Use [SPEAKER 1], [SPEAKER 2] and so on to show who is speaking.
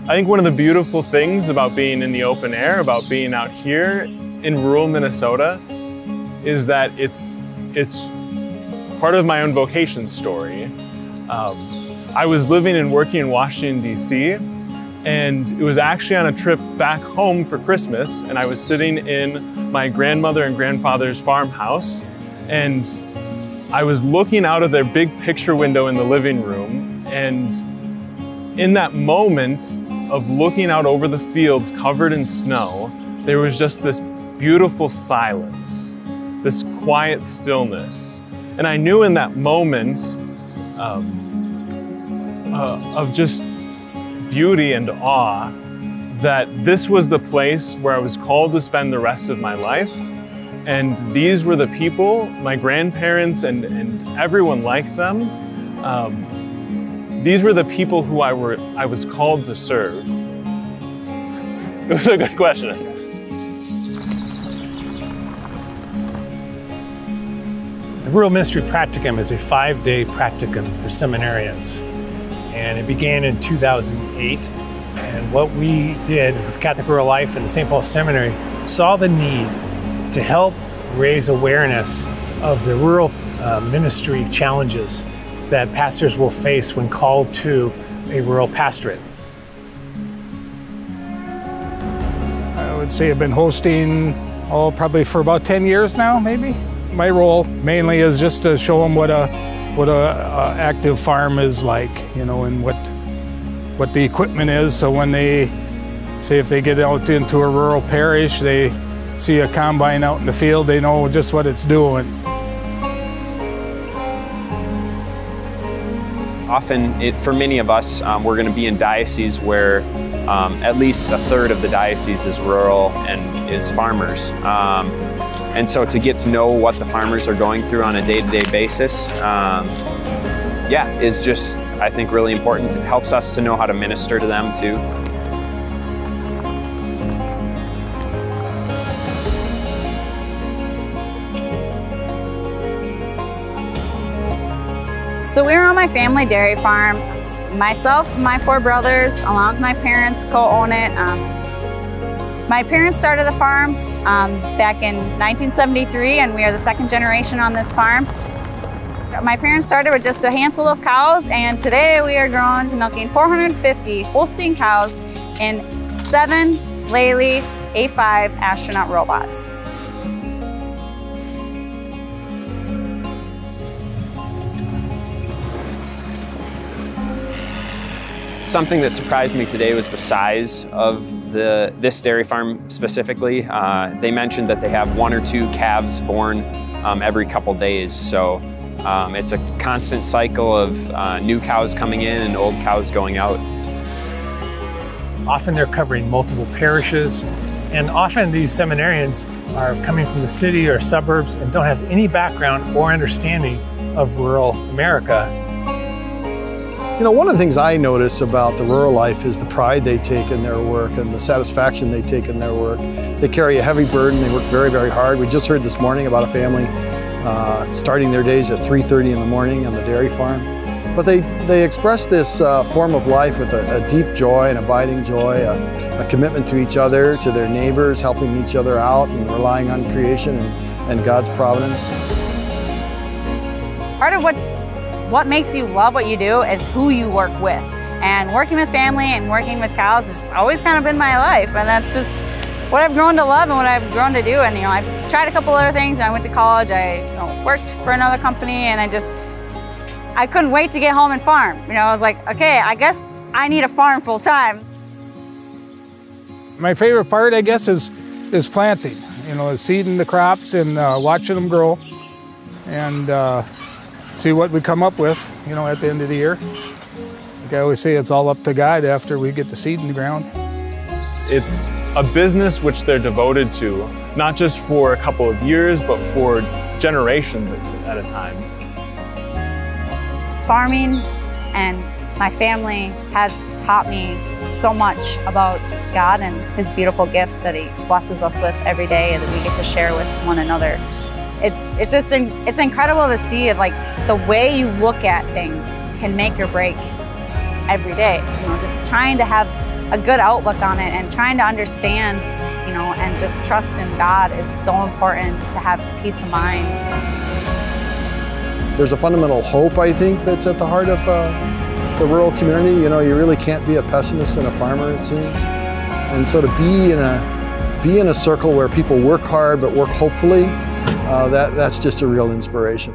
[SPEAKER 1] I think one of the beautiful things about being in the open air, about being out here in rural Minnesota, is that it's part of my own vocation story. I was living and working in Washington, D.C., and it was actually on a trip back home for Christmas, and I was sitting in my grandmother and grandfather's farmhouse, and I was looking out of their big picture window in the living room, and in that moment of looking out over the fields covered in snow, there was just this beautiful silence, this quiet stillness. And I knew in that moment of just beauty and awe that this was the place where I was called to spend the rest of my life. And these were the people, my grandparents and everyone like them, these were the people who I was called to serve. It was a good question.
[SPEAKER 2] The Rural Ministry Practicum is a 5-day practicum for seminarians. And it began in 2008. And what we did with Catholic Rural Life and the Saint Paul Seminary saw the need to help raise awareness of the rural ministry challenges that pastors will face when called to a rural pastorate.
[SPEAKER 3] I would say I've been hosting, probably for about 10 years now, maybe. My role mainly is just to show them what a active farm is like, you know, and what the equipment is. So when they, say if they get out into a rural parish, they see a combine out in the field, they know just what it's doing.
[SPEAKER 4] Often, for many of us, we're going to be in dioceses where at least a third of the diocese is rural and is farmers. And so to get to know what the farmers are going through on a day-to-day basis, is just, I think, really important. It helps us to know how to minister to them too.
[SPEAKER 5] So we were on my family dairy farm. Myself, my 4 brothers, along with my parents, co-own it. My parents started the farm back in 1973, and we are the 2nd generation on this farm. My parents started with just a handful of cows, and today we are growing to milking 450 Holstein cows and 7 Lely A5 astronaut robots.
[SPEAKER 4] Something that surprised me today was the size of this dairy farm specifically. They mentioned that they have 1 or 2 calves born every couple days. So it's a constant cycle of new cows coming in and old cows going out.
[SPEAKER 2] Often they're covering multiple parishes, and often these seminarians are coming from the city or suburbs and don't have any background or understanding of rural America.
[SPEAKER 6] You know, one of the things I notice about the rural life is the pride they take in their work and the satisfaction they take in their work. They carry a heavy burden, they work very, very hard. We just heard this morning about a family starting their days at 3:30 in the morning on the dairy farm. But they express this form of life with a deep joy, an abiding joy, a commitment to each other, to their neighbors, helping each other out and relying on creation and God's providence.
[SPEAKER 5] Part of what makes you love what you do is who you work with. And working with family and working with cows has always kind of been my life. And that's just what I've grown to love and what I've grown to do. And you know, I've tried a couple other things. I went to college, I worked for another company, and I couldn't wait to get home and farm. You know, I was like, okay, I guess I need a farm full time.
[SPEAKER 3] My favorite part, I guess, is planting. You know, seeding the crops and watching them grow. And see what we come up with, you know, at the end of the year. Like I always say, it's all up to God after we get the seed in the ground.
[SPEAKER 1] It's a business which they're devoted to, not just for a couple of years, but for generations at a time.
[SPEAKER 5] Farming and my family has taught me so much about God and His beautiful gifts that He blesses us with every day and that we get to share with one another. It's incredible to see like the way you look at things can make or break every day. You know, just trying to have a good outlook on it and trying to understand, you know, and just trust in God is so important to have peace of mind.
[SPEAKER 6] There's a fundamental hope, I think, that's at the heart of the rural community. You know, you really can't be a pessimist and a farmer, it seems. And so to be in a circle where people work hard but work hopefully, that's just a real inspiration.